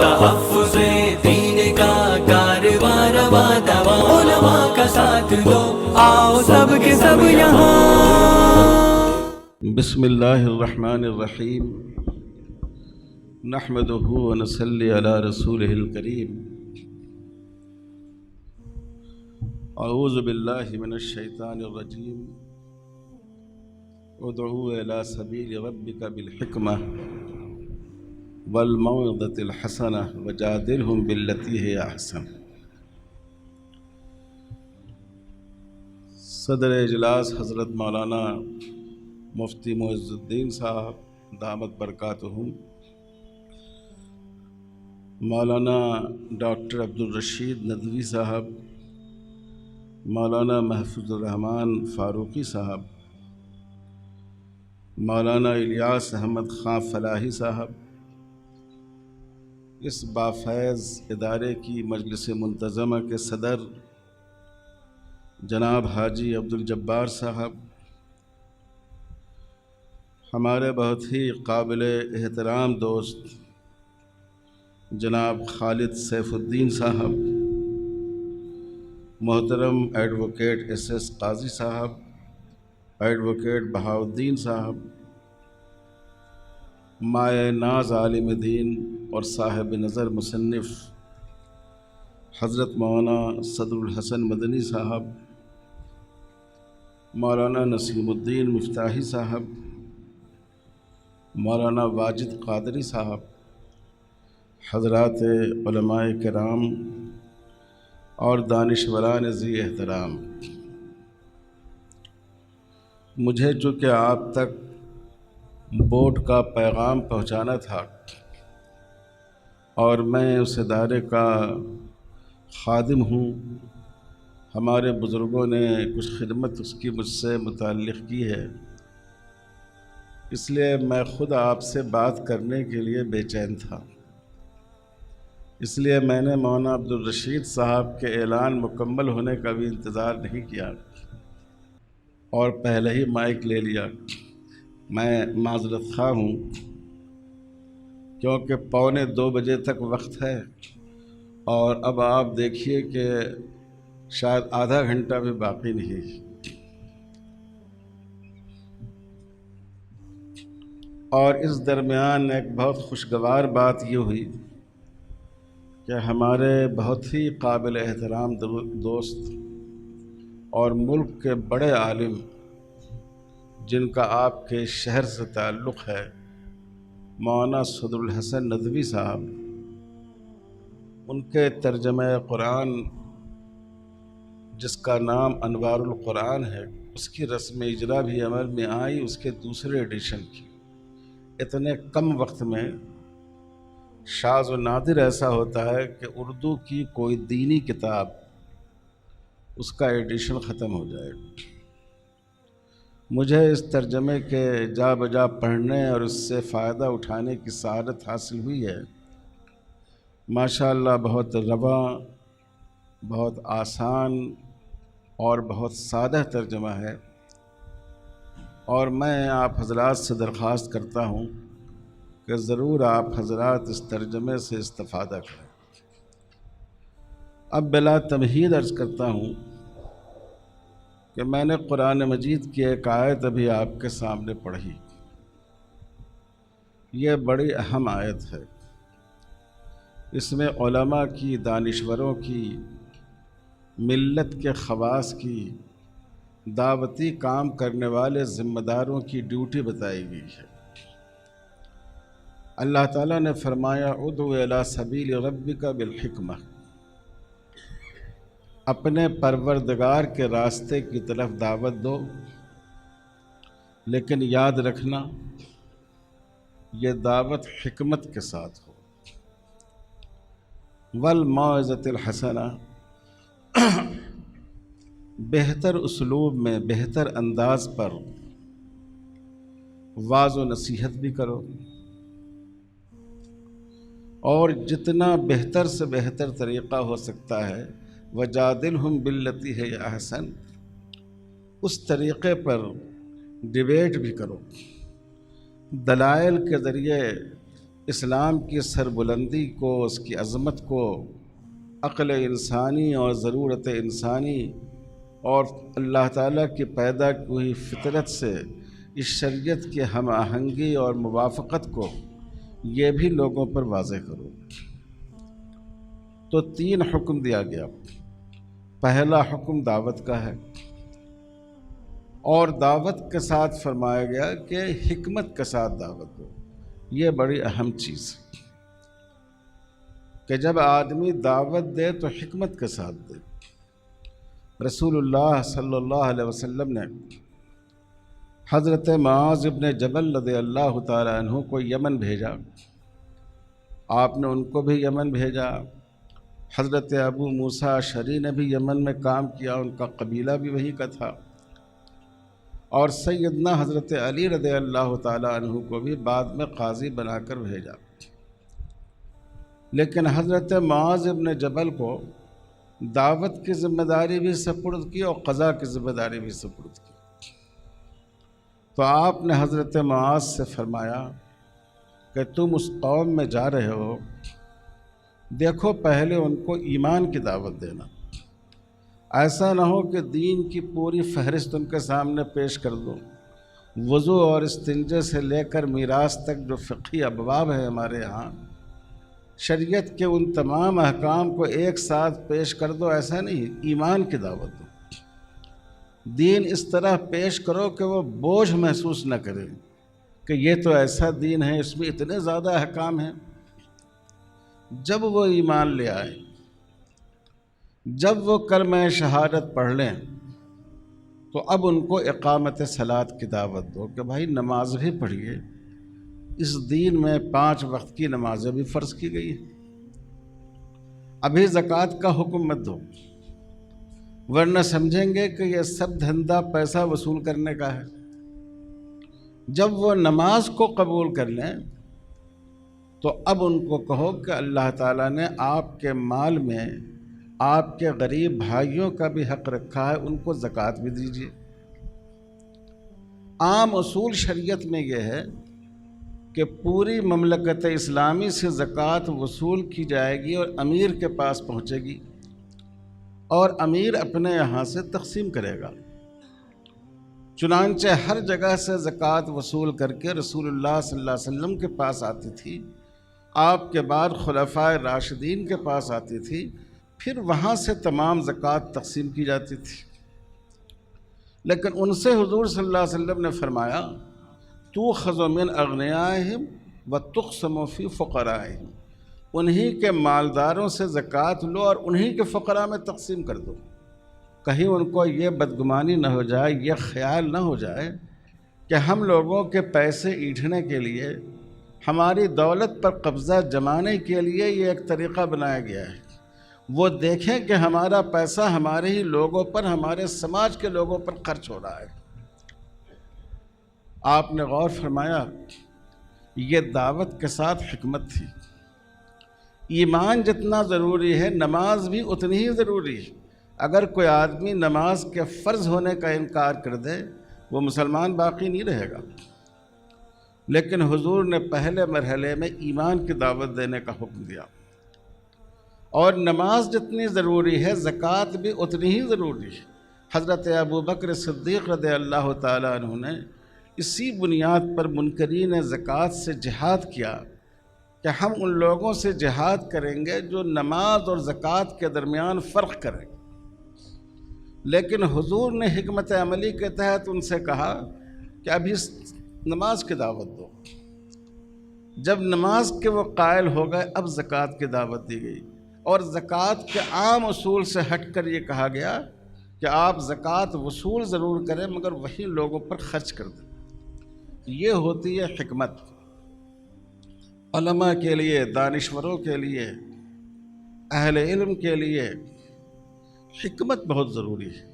تحفظ دین کا کارواں رواں دواں، علماء کا ساتھ دو، آؤ سب کے سب یہاں۔ بسم اللہ الرحمن الرحیم، نحمدہ ونصلی علی رسولہ الکریم، اعوذ باللہ من الشیطان الرجیم، ادعو الی سبیل ربک بالحکمہ والموعظۃ الحسنہ وجادلہم باللتی ہی احسن۔ صدر اجلاس حضرت مولانا مفتی معز الدین صاحب دامت برکاتہم، مولانا ڈاکٹر عبدالرشید ندوی صاحب، مولانا محفوظ الرحمن فاروقی صاحب، مولانا الیاس احمد خان فلاحی صاحب، اس بافیض ادارے کی مجلس منتظمہ کے صدر جناب حاجی عبدالجبار صاحب، ہمارے بہت ہی قابل احترام دوست جناب خالد سیف الدین صاحب، محترم ایڈوکیٹ ایس ایس قاضی صاحب، ایڈوکیٹ بہاؤالدین صاحب، مائع ناز عالم دین اور صاحب نظر مصنف حضرت مولانا صدر الحسن مدنی صاحب، مولانا نسیم الدین مفتاحی صاحب، مولانا واجد قادری صاحب، حضرات علماء کرام اور دانشوران ذی احترام، مجھے چونکہ آپ تک بورڈ کا پیغام پہنچانا تھا اور میں اس ادارے کا خادم ہوں، ہمارے بزرگوں نے کچھ خدمت اس کی مجھ سے متعلق کی ہے، اس لیے میں خود آپ سے بات کرنے کے لیے بے چین تھا، اس لیے میں نے مولانا عبدالرشید صاحب کے اعلان مکمل ہونے کا بھی انتظار نہیں کیا اور پہلے ہی مائک لے لیا۔ میں معذرت خواہ ہوں کیونکہ 1:45 بجے تک وقت ہے اور اب آپ دیکھیے کہ شاید آدھا گھنٹہ بھی باقی نہیں، اور اس درمیان ایک بہت خوشگوار بات یہ ہوئی کہ ہمارے بہت ہی قابل احترام دوست اور ملک کے بڑے عالم جن کا آپ کے شہر سے تعلق ہے، مولانا صدر الحسن ندوی صاحب، ان کے ترجمہ قرآن جس کا نام انوار القرآن ہے، اس کی رسم اجرا بھی عمل میں آئی، اس کے دوسرے ایڈیشن کی۔ اتنے کم وقت میں شاذ و نادر ایسا ہوتا ہے کہ اردو کی کوئی دینی کتاب اس کا ایڈیشن ختم ہو جائے۔ مجھے اس ترجمے کے جا بجا پڑھنے اور اس سے فائدہ اٹھانے کی سعادت حاصل ہوئی ہے۔ ماشاءاللہ بہت رواں، بہت آسان اور بہت سادہ ترجمہ ہے، اور میں آپ حضرات سے درخواست کرتا ہوں کہ ضرور آپ حضرات اس ترجمے سے استفادہ کریں۔ اب بلا تمہید عرض کرتا ہوں کہ میں نے قرآن مجید کی ایک آیت ابھی آپ کے سامنے پڑھی، یہ بڑی اہم آیت ہے، اس میں علماء کی، دانشوروں کی، ملت کے خواص کی، دعوتی کام کرنے والے ذمہ داروں کی ڈیوٹی بتائی گئی ہے۔ اللہ تعالیٰ نے فرمایا ادعو الی سبیل ربک بالحکمہ، اپنے پروردگار کے راستے کی طرف دعوت دو، لیکن یاد رکھنا یہ دعوت حکمت کے ساتھ ہو، والموعظۃ الحسنہ، بہتر اسلوب میں، بہتر انداز پر واعظ و نصیحت بھی کرو، اور جتنا بہتر سے بہتر طریقہ ہو سکتا ہے وجادلہم باللتی ہی احسن، اس طریقے پر ڈیبیٹ بھی کرو، دلائل کے ذریعے اسلام کی سربلندی کو، اس کی عظمت کو، عقل انسانی اور ضرورت انسانی اور اللہ تعالیٰ کی پیدا کی ہوئی فطرت سے اس شریعت کی ہم آہنگی اور موافقت کو یہ بھی لوگوں پر واضح کرو۔ تو 3 حکم دیا گیا۔ پہلا حکم دعوت کا ہے، اور دعوت کے ساتھ فرمایا گیا کہ حکمت کے ساتھ دعوت دو۔ یہ بڑی اہم چیز ہے کہ جب آدمی دعوت دے تو حکمت کے ساتھ دے۔ رسول اللہ صلی اللہ علیہ وسلم نے حضرت معاذ ابن جبل رضی اللہ تعالیٰ عنہ کو یمن بھیجا، آپ نے ان کو بھی یمن بھیجا۔ حضرت ابو موسیٰ اشعری نے بھی یمن میں کام کیا، ان کا قبیلہ بھی وہیں کا تھا، اور سیدنا حضرت علی رضی اللہ تعالیٰ عنہ کو بھی بعد میں قاضی بنا کر بھیجا۔ لیکن حضرت معاذ ابن جبل کو دعوت کی ذمہ داری بھی سپرد کی اور قضا کی ذمہ داری بھی سپرد کی۔ تو آپ نے حضرت معاذ سے فرمایا کہ تم اس قوم میں جا رہے ہو، دیکھو پہلے ان کو ایمان کی دعوت دینا، ایسا نہ ہو کہ دین کی پوری فہرست ان کے سامنے پیش کر دو، وضو اور استنجے سے لے کر میراث تک جو فقہی ابواب ہیں ہمارے یہاں، شریعت کے ان تمام احکام کو ایک ساتھ پیش کر دو، ایسا نہیں، ایمان کی دعوت دو۔ دین اس طرح پیش کرو کہ وہ بوجھ محسوس نہ کرے کہ یہ تو ایسا دین ہے، اس میں اتنے زیادہ احکام ہیں۔ جب وہ ایمان لے آئے، جب وہ کلمہ شہادت پڑھ لیں، تو اب ان کو اقامت صلاۃ کی دعوت دو کہ بھائی نماز بھی پڑھیے۔ اس دین میں 5 وقت کی نمازیں بھی فرض کی گئی ہیں۔ ابھی زکوٰۃ کا حکم مت دو، ورنہ سمجھیں گے کہ یہ سب دھندا پیسہ وصول کرنے کا ہے۔ جب وہ نماز کو قبول کر لیں تو اب ان کو کہو کہ اللہ تعالیٰ نے آپ کے مال میں آپ کے غریب بھائیوں کا بھی حق رکھا ہے، ان کو زکوٰۃ بھی دیجیے۔ عام اصول شریعت میں یہ ہے کہ پوری مملکت اسلامی سے زکوٰۃ وصول کی جائے گی اور امیر کے پاس پہنچے گی، اور امیر اپنے یہاں سے تقسیم کرے گا۔ چنانچہ ہر جگہ سے زکوٰۃ وصول کر کے رسول اللہ صلی اللہ علیہ وسلم کے پاس آتی تھی، آپ کے بعد خلفائے راشدین کے پاس آتی تھی، پھر وہاں سے تمام زکوٰۃ تقسیم کی جاتی تھی۔ لیکن ان سے حضور صلی اللہ علیہ وسلم نے فرمایا تُؤْخَذُ مِنْ أَغْنِيَائِهِمْ وَتُقْسَمُ فِي فُقَرَائِهِمْ، انہی کے مالداروں سے زکوٰۃ لو اور انہی کے فقراء میں تقسیم کر دو۔ کہیں ان کو یہ بدگمانی نہ ہو جائے، یہ خیال نہ ہو جائے کہ ہم لوگوں کے پیسے ایٹھنے کے لیے، ہماری دولت پر قبضہ جمانے کے لیے یہ ایک طریقہ بنایا گیا ہے۔ وہ دیکھیں کہ ہمارا پیسہ ہمارے ہی لوگوں پر، ہمارے سماج کے لوگوں پر خرچ ہو رہا ہے۔ آپ نے غور فرمایا، یہ دعوت کے ساتھ حکمت تھی۔ ایمان جتنا ضروری ہے، نماز بھی اتنی ہی ضروری ہے۔ اگر کوئی آدمی نماز کے فرض ہونے کا انکار کر دے، وہ مسلمان باقی نہیں رہے گا۔ لیکن حضور نے پہلے مرحلے میں ایمان کی دعوت دینے کا حکم دیا، اور نماز جتنی ضروری ہے، زکوٰۃ بھی اتنی ہی ضروری ہے۔ حضرت ابو بکر صدیق رضی اللہ تعالیٰ عنہ نے اسی بنیاد پر منکرین زکوٰۃ سے جہاد کیا کہ ہم ان لوگوں سے جہاد کریں گے جو نماز اور زکوٰۃ کے درمیان فرق کریں۔ لیکن حضور نے حکمت عملی کے تحت ان سے کہا کہ ابھی نماز کی دعوت دو۔ جب نماز کے وہ قائل ہو گئے، اب زکوٰۃ کی دعوت دی گئی، اور زکوٰۃ کے عام اصول سے ہٹ کر یہ کہا گیا کہ آپ زکوٰۃ وصول ضرور کریں مگر وہی لوگوں پر خرچ کر دیں۔ یہ ہوتی ہے حکمت۔ علماء کے لیے، دانشوروں کے لیے، اہل علم کے لیے حکمت بہت ضروری ہے،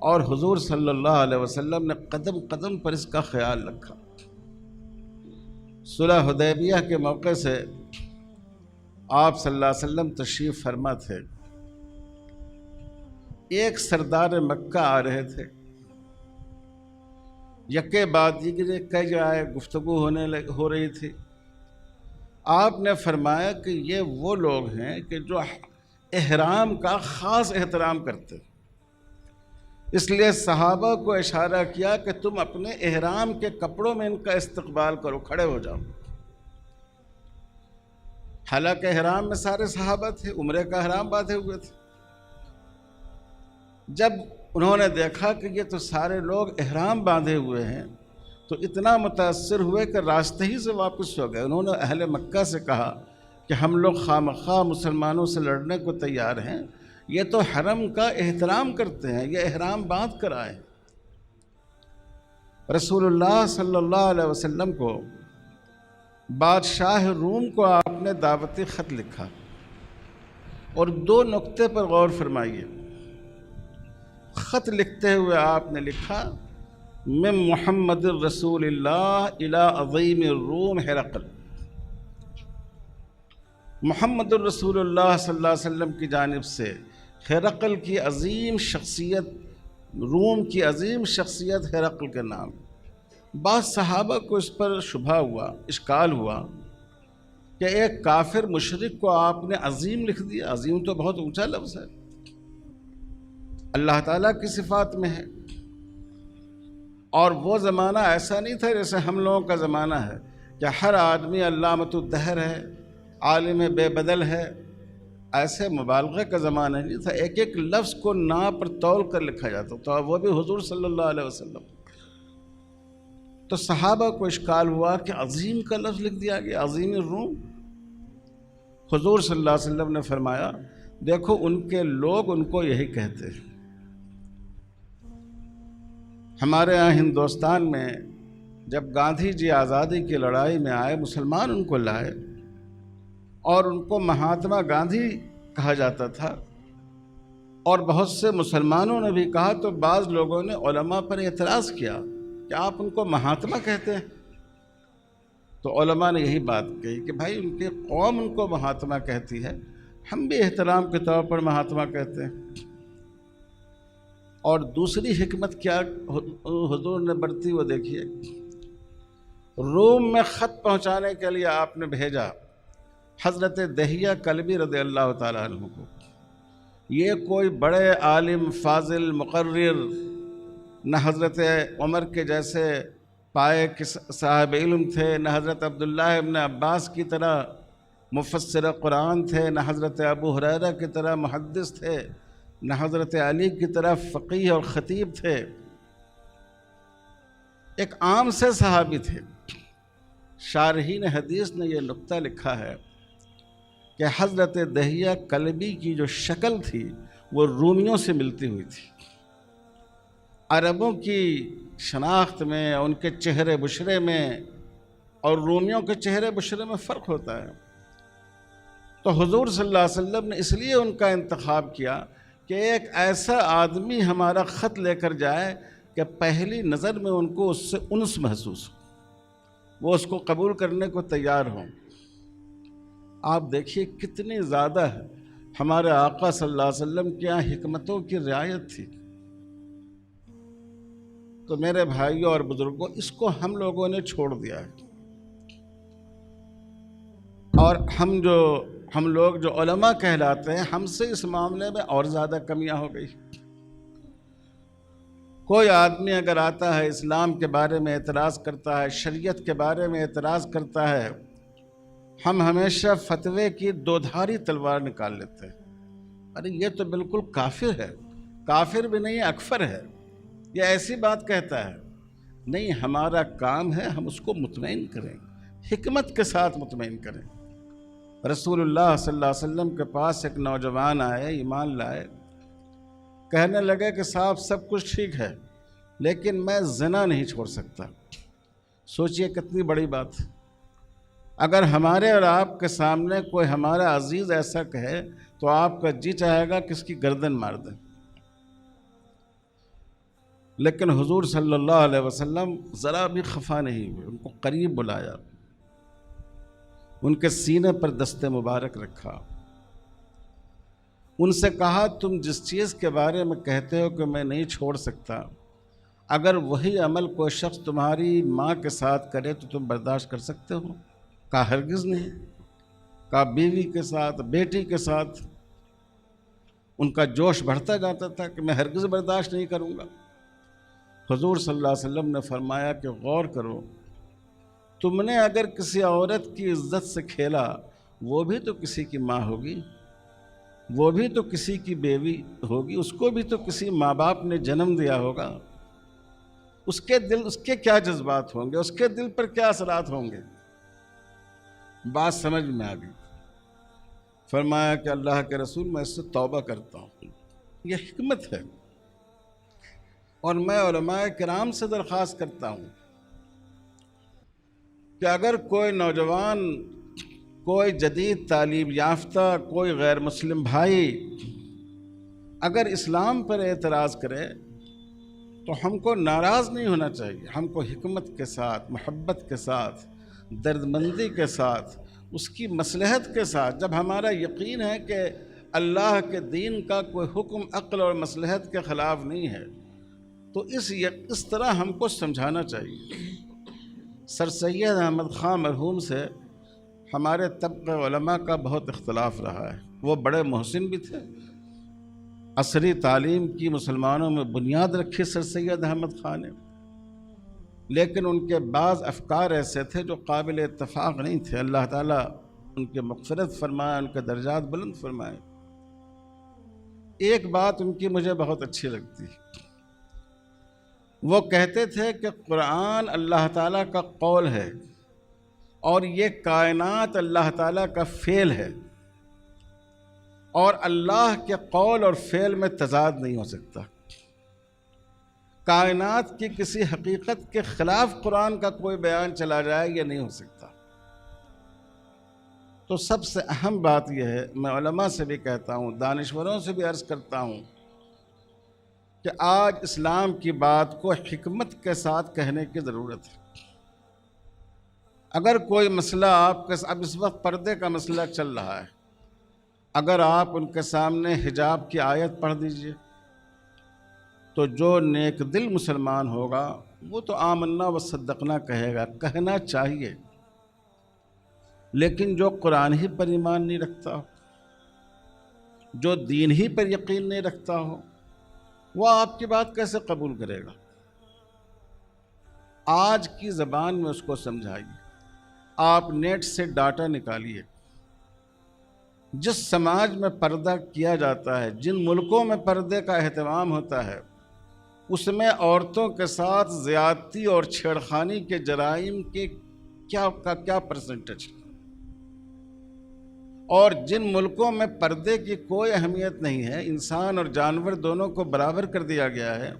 اور حضور صلی اللہ علیہ وسلم نے قدم قدم پر اس کا خیال رکھا۔ صلح حدیبیہ کے موقع سے آپ صلی اللہ علیہ وسلم تشریف فرما تھے۔ ایک سردار مکہ آ رہے تھے، یکے بعد دیگرے کئی جگہ گفتگو ہو رہی تھی۔ آپ نے فرمایا کہ یہ وہ لوگ ہیں کہ جو احرام کا خاص احترام کرتے، اس لیے صحابہ کو اشارہ کیا کہ تم اپنے احرام کے کپڑوں میں ان کا استقبال کرو، کھڑے ہو جاؤ۔ حالانکہ احرام میں سارے صحابہ تھے، عمرے کا احرام باندھے ہوئے تھے۔ جب انہوں نے دیکھا کہ یہ تو سارے لوگ احرام باندھے ہوئے ہیں تو اتنا متاثر ہوئے کہ راستے ہی سے واپس ہو گئے۔ انہوں نے اہل مکہ سے کہا کہ ہم لوگ خواہ مسلمانوں سے لڑنے کو تیار ہیں، یہ تو حرم کا احترام کرتے ہیں، یہ احرام باندھ کر آئے۔ رسول اللہ صلی اللہ علیہ وسلم کو بادشاہ روم کو آپ نے دعوتی خط لکھا، اور 2 نقطے پر غور فرمائیے۔ خط لکھتے ہوئے آپ نے لکھا من محمد الرسول اللہ الی عظیم الروم ہرقل، محمد الرسول اللہ صلی اللہ علیہ وسلم کی جانب سے ہرقل کی عظیم شخصیت، روم کی عظیم شخصیت ہرقل کے نام۔ بعض صحابہ کو اس پر شبہ ہوا، اشکال ہوا کہ ایک کافر مشرک کو آپ نے عظیم لکھ دیا۔ عظیم تو بہت اونچا لفظ ہے، اللہ تعالیٰ کی صفات میں ہے، اور وہ زمانہ ایسا نہیں تھا جیسے ہم لوگوں کا زمانہ ہے کہ ہر آدمی علامۃ الدہر ہے، عالم بے بدل ہے۔ ایسے مبالغہ کا زمانہ نہیں تھا، ایک ایک لفظ کو ناپ پر تول کر لکھا جاتا تھا، وہ بھی حضور صلی اللہ علیہ وسلم۔ تو صحابہ کو اشکال ہوا کہ عظیم کا لفظ لکھ دیا گیا، عظیم الروم۔ حضور صلی اللہ علیہ وسلم نے فرمایا دیکھو ان کے لوگ ان کو یہی کہتے ہیں۔ ہمارے ہاں ہندوستان میں جب گاندھی جی آزادی کی لڑائی میں آئے، مسلمان ان کو لائے اور ان کو مہاتما گاندھی کہا جاتا تھا، اور بہت سے مسلمانوں نے بھی کہا، تو بعض لوگوں نے علماء پر اعتراض کیا کہ آپ ان کو مہاتما کہتے ہیں۔ تو علماء نے یہی بات کہی کہ بھائی ان کی قوم ان کو مہاتما کہتی ہے، ہم بھی احترام کے طور پر مہاتما کہتے ہیں۔ اور دوسری حکمت کیا حضور نے برتی وہ دیکھیے، روم میں خط پہنچانے کے لیے آپ نے بھیجا حضرت دہیہ کلبی رضی اللہ تعالیٰ عنہ کو۔ یہ کوئی بڑے عالم، فاضل، مقرر، نہ حضرت عمر کے جیسے پائے صاحب علم تھے، نہ حضرت عبداللہ ابن عباس کی طرح مفسر قرآن تھے، نہ حضرت ابو ہریرہ کی طرح محدث تھے، نہ حضرت علی کی طرح فقیہ اور خطیب تھے، ایک عام سے صحابی تھے۔ شارحین حدیث نے یہ نقطہ لکھا ہے کہ حضرت دہیہ کلبی کی جو شکل تھی وہ رومیوں سے ملتی ہوئی تھی۔ عربوں کی شناخت میں، ان کے چہرے بشرے میں اور رومیوں کے چہرے بشرے میں فرق ہوتا ہے۔ تو حضور صلی اللہ علیہ وسلم نے اس لیے ان کا انتخاب کیا کہ ایک ایسا آدمی ہمارا خط لے کر جائے کہ پہلی نظر میں ان کو اس سے انس محسوس ہو، وہ اس کو قبول کرنے کو تیار ہوں۔ آپ دیکھیے کتنی زیادہ ہے ہمارے آقا صلی اللہ علیہ وسلم کے یہاں حکمتوں کی رعایت تھی۔ تو میرے بھائیوں اور بزرگوں، اس کو ہم لوگوں نے چھوڑ دیا ہے، اور ہم لوگ جو علماء کہلاتے ہیں، ہم سے اس معاملے میں اور زیادہ کمیاں ہو گئی۔ کوئی آدمی اگر آتا ہے اسلام کے بارے میں اعتراض کرتا ہے، شریعت کے بارے میں اعتراض کرتا ہے، ہم ہمیشہ فتوے کی 2 دھاری تلوار نکال لیتے ہیں۔ ارے یہ تو بالکل کافر ہے، کافر بھی نہیں اکفر ہے، یہ ایسی بات کہتا ہے۔ نہیں، ہمارا کام ہے ہم اس کو مطمئن کریں، حکمت کے ساتھ مطمئن کریں۔ رسول اللہ صلی اللہ علیہ وسلم کے پاس ایک نوجوان آئے، ایمان لائے، کہنے لگے کہ صاحب سب کچھ ٹھیک ہے لیکن میں زنا نہیں چھوڑ سکتا۔ سوچئے کتنی بڑی بات۔ اگر ہمارے اور آپ کے سامنے کوئی ہمارا عزیز ایسا کہے تو آپ کا جی چاہے گا کہ اس کی گردن مار دیں، لیکن حضور صلی اللہ علیہ وسلم ذرا بھی خفا نہیں ہوئے، ان کو قریب بلایا، ان کے سینے پر دست مبارک رکھا، ان سے کہا تم جس چیز کے بارے میں کہتے ہو کہ میں نہیں چھوڑ سکتا، اگر وہی عمل کوئی شخص تمہاری ماں کے ساتھ کرے تو تم برداشت کر سکتے ہو؟ کہا ہرگز نہیں۔ کا بیوی کے ساتھ، بیٹی کے ساتھ ان کا جوش بڑھتا جاتا تھا کہ میں ہرگز برداشت نہیں کروں گا۔ حضور صلی اللہ علیہ وسلم نے فرمایا کہ غور کرو، تم نے اگر کسی عورت کی عزت سے کھیلا، وہ بھی تو کسی کی ماں ہوگی، وہ بھی تو کسی کی بیوی ہوگی، اس کو بھی تو کسی ماں باپ نے جنم دیا ہوگا، اس کے کیا جذبات ہوں گے، اس کے دل پر کیا اثرات ہوں گے۔ بات سمجھ میں آ گئی۔ فرمایا کہ اللہ کے رسول میں اس سے توبہ کرتا ہوں، یہ حکمت ہے، اور میں علماء کرام سے درخواست کرتا ہوں کہ اگر کوئی نوجوان، کوئی جدید تعلیم یافتہ، کوئی غیر مسلم بھائی اگر اسلام پر اعتراض کرے تو ہم کو ناراض نہیں ہونا چاہیے، ہم کو حکمت کے ساتھ، محبت کے ساتھ، دردمندی کے ساتھ، اس کی مصلحت کے ساتھ، جب ہمارا یقین ہے کہ اللہ کے دین کا کوئی حکم عقل اور مصلحت کے خلاف نہیں ہے، تو اس طرح ہم کو سمجھانا چاہیے۔ سر سید احمد خان مرحوم سے ہمارے طبقہ علماء کا بہت اختلاف رہا ہے۔ وہ بڑے محسن بھی تھے، عصری تعلیم کی مسلمانوں میں بنیاد رکھی سر سید احمد خان نے، لیکن ان کے بعض افکار ایسے تھے جو قابل اتفاق نہیں تھے۔ اللہ تعالیٰ ان کے مغفرت فرمائے، ان کے درجات بلند فرمائے۔ ایک بات ان کی مجھے بہت اچھی لگتی، وہ کہتے تھے کہ قرآن اللہ تعالیٰ کا قول ہے اور یہ کائنات اللہ تعالیٰ کا فعل ہے، اور اللہ کے قول اور فعل میں تضاد نہیں ہو سکتا۔ کائنات کی کسی حقیقت کے خلاف قرآن کا کوئی بیان چلا جائے یہ نہیں ہو سکتا۔ تو سب سے اہم بات یہ ہے، میں علماء سے بھی کہتا ہوں، دانشوروں سے بھی عرض کرتا ہوں کہ آج اسلام کی بات کو حکمت کے ساتھ کہنے کی ضرورت ہے۔ اگر کوئی مسئلہ آپ کے اب اس وقت پردے کا مسئلہ چل رہا ہے، اگر آپ ان کے سامنے حجاب کی آیت پڑھ دیجئے تو جو نیک دل مسلمان ہوگا وہ تو آمنا و صدقنا کہے گا، کہنا چاہیے، لیکن جو قرآن ہی پر ایمان نہیں رکھتا ہو، جو دین ہی پر یقین نہیں رکھتا ہو، وہ آپ کی بات کیسے قبول کرے گا؟ آج کی زبان میں اس کو سمجھائیے۔ آپ نیٹ سے ڈاٹا نکالیے، جس سماج میں پردہ کیا جاتا ہے، جن ملکوں میں پردے کا اہتمام ہوتا ہے، اس میں عورتوں کے ساتھ زیادتی اور چھیڑخانی کے جرائم کے کیا پرسنٹیج ہے، اور جن ملکوں میں پردے کی کوئی اہمیت نہیں ہے، انسان اور جانور دونوں کو برابر کر دیا گیا ہے،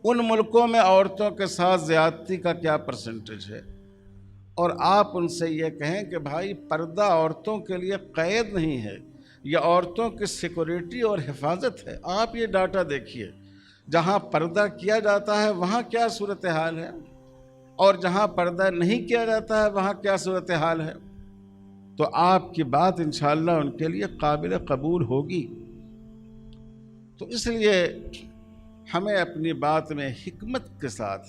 ان ملکوں میں عورتوں کے ساتھ زیادتی کا کیا پرسنٹیج ہے؟ اور آپ ان سے یہ کہیں کہ بھائی پردہ عورتوں کے لیے قید نہیں ہے، یہ عورتوں کی سیکورٹی اور حفاظت ہے۔ آپ یہ ڈاٹا دیکھیے، جہاں پردہ کیا جاتا ہے وہاں کیا صورتحال ہے، اور جہاں پردہ نہیں کیا جاتا ہے وہاں کیا صورتحال ہے۔ تو آپ کی بات انشاءاللہ ان کے لیے قابل قبول ہوگی۔ تو اس لیے ہمیں اپنی بات میں حکمت کے ساتھ،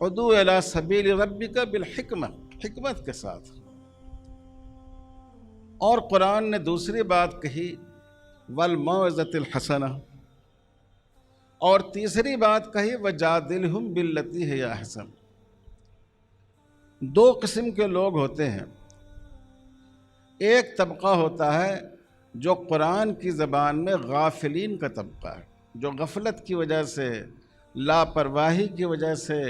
ادعو الی سبیل ربک بالحکمہ، حکمت کے ساتھ۔ اور قرآن نے دوسری بات کہی والموعظۃ الحسنہ، اور تیسری بات کہی وجادلہم باللتی ہی احسن۔ دو قسم کے لوگ ہوتے ہیں، ایک طبقہ ہوتا ہے جو قرآن کی زبان میں غافلین کا طبقہ ہے، جو غفلت کی وجہ سے، لاپرواہی کی وجہ سے،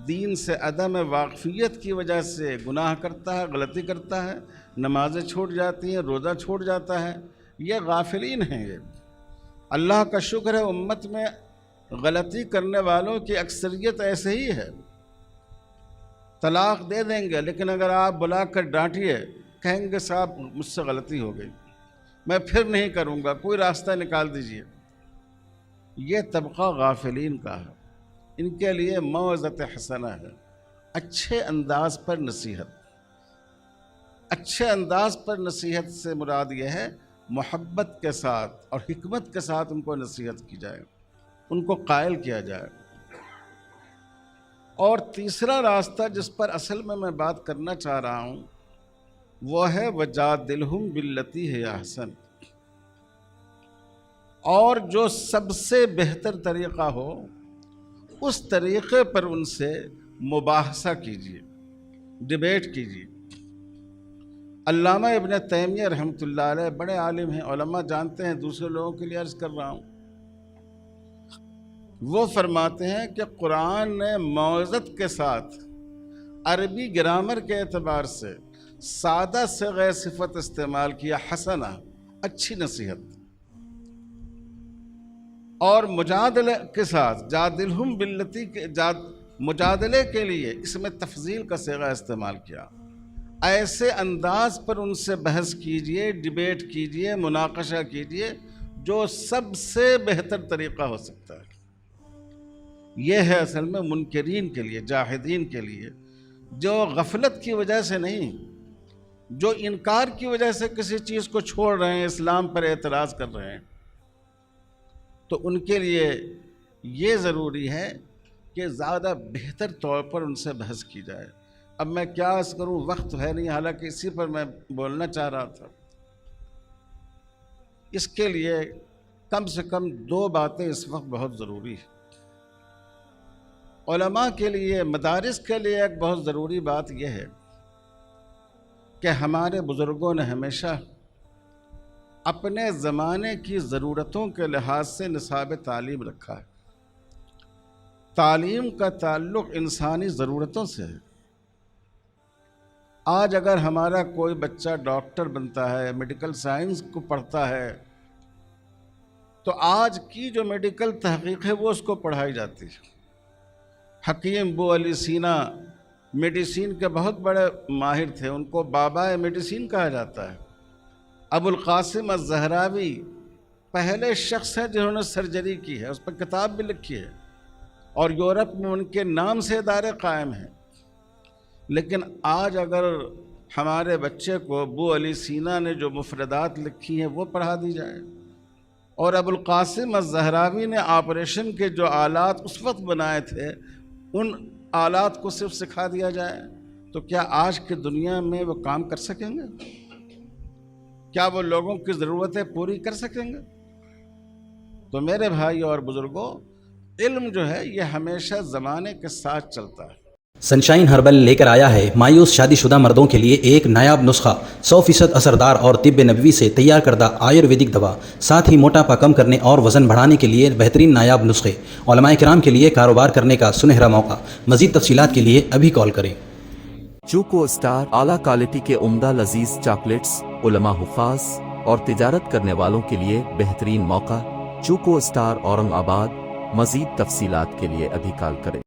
دین سے عدم واقفیت کی وجہ سے گناہ کرتا ہے، غلطی کرتا ہے، نمازیں چھوٹ جاتی ہیں، روزہ چھوٹ جاتا ہے، یہ غافلین ہیں۔ یہ اللہ کا شکر ہے امت میں غلطی کرنے والوں کی اکثریت ایسے ہی ہے، طلاق دے دیں گے، لیکن اگر آپ بلا کر ڈانٹیے کہیں گے صاحب مجھ سے غلطی ہو گئی، میں پھر نہیں کروں گا، کوئی راستہ نکال دیجئے۔ یہ طبقہ غافلین کا ہے، ان کے لیے موعظۃ حسنہ ہے، اچھے انداز پر نصیحت۔ اچھے انداز پر نصیحت سے مراد یہ ہے محبت کے ساتھ اور حکمت کے ساتھ ان کو نصیحت کی جائے، ان کو قائل کیا جائے۔ اور تیسرا راستہ جس پر اصل میں بات کرنا چاہ رہا ہوں وہ ہے وجادلہم باللتی ہے احسن، اور جو سب سے بہتر طریقہ ہو اس طریقے پر ان سے مباحثہ کیجیے، ڈیبیٹ کیجیے۔ علامہ ابن تیمیہ رحمۃ اللہ علیہ بڑے عالم ہیں، علماء جانتے ہیں، دوسرے لوگوں کے لیے عرض کر رہا ہوں۔ وہ فرماتے ہیں کہ قرآن نے موعظت کے ساتھ عربی گرامر کے اعتبار سے سادہ صیغہ صفت استعمال کیا، حسنہ، اچھی نصیحت، اور مجادلے کے ساتھ جادلہم باللتی کے مجادلے کے لیے اس میں تفضیل کا صیغہ استعمال کیا۔ ایسے انداز پر ان سے بحث کیجئے، ڈیبیٹ کیجئے، مناقشہ کیجئے جو سب سے بہتر طریقہ ہو سکتا ہے۔ یہ ہے اصل میں منکرین کے لیے، جاہدین کے لیے، جو غفلت کی وجہ سے نہیں، جو انکار کی وجہ سے کسی چیز کو چھوڑ رہے ہیں، اسلام پر اعتراض کر رہے ہیں، تو ان کے لیے یہ ضروری ہے کہ زیادہ بہتر طور پر ان سے بحث کی جائے۔ اب میں کیا عرض کروں، وقت ہے نہیں، حالانکہ اسی پر میں بولنا چاہ رہا تھا۔ اس کے لیے کم سے کم 2 باتیں اس وقت بہت ضروری ہیں۔ علماء کے لیے، مدارس کے لیے ایک بہت ضروری بات یہ ہے کہ ہمارے بزرگوں نے ہمیشہ اپنے زمانے کی ضرورتوں کے لحاظ سے نصاب تعلیم رکھا ہے۔ تعلیم کا تعلق انسانی ضرورتوں سے ہے۔ آج اگر ہمارا کوئی بچہ ڈاکٹر بنتا ہے، میڈیکل سائنس کو پڑھتا ہے، تو آج کی جو میڈیکل تحقیق ہے وہ اس کو پڑھائی جاتی ہے۔ حکیم ابو علی سینا میڈیسین کے بہت بڑے ماہر تھے، ان کو بابا میڈیسین کہا جاتا ہے۔ ابو القاسم الزہراوی پہلے شخص ہیں جنہوں نے سرجری کی ہے، اس پر کتاب بھی لکھی ہے، اور یورپ میں ان کے نام سے ادارے قائم ہیں۔ لیکن آج اگر ہمارے بچے کو ابو علی سینا نے جو مفردات لکھی ہیں وہ پڑھا دی جائے، اور ابو القاسم الزہراوی نے آپریشن کے جو آلات اس وقت بنائے تھے ان آلات کو صرف سکھا دیا جائے، تو کیا آج کی دنیا میں وہ کام کر سکیں گے؟ کیا وہ لوگوں کی ضرورتیں پوری کر سکیں گے؟ تو میرے بھائی اور بزرگوں، علم جو ہے یہ ہمیشہ زمانے کے ساتھ چلتا ہے۔ سنشائن ہربل لے کر آیا ہے مایوس شادی شدہ مردوں کے لیے ایک نایاب نسخہ، 100% اثردار اور طب نبوی سے تیار کردہ آیورویدک دوا، ساتھ ہی موٹاپا کم کرنے اور وزن بڑھانے کے لیے بہترین نایاب نسخے، علماء کرام کے لیے کاروبار کرنے کا سنہرا موقع۔ مزید تفصیلات کے لیے ابھی کال کریں۔ چوکو اسٹار اعلیٰ کوالٹی کے عمدہ لذیذ چاکلیٹس، علماء، حفاظ اور تجارت کرنے والوں کے لیے بہترین موقع۔ چوکو اسٹار، اورنگ آباد۔ مزید تفصیلات کے لیے ابھی کال کریں۔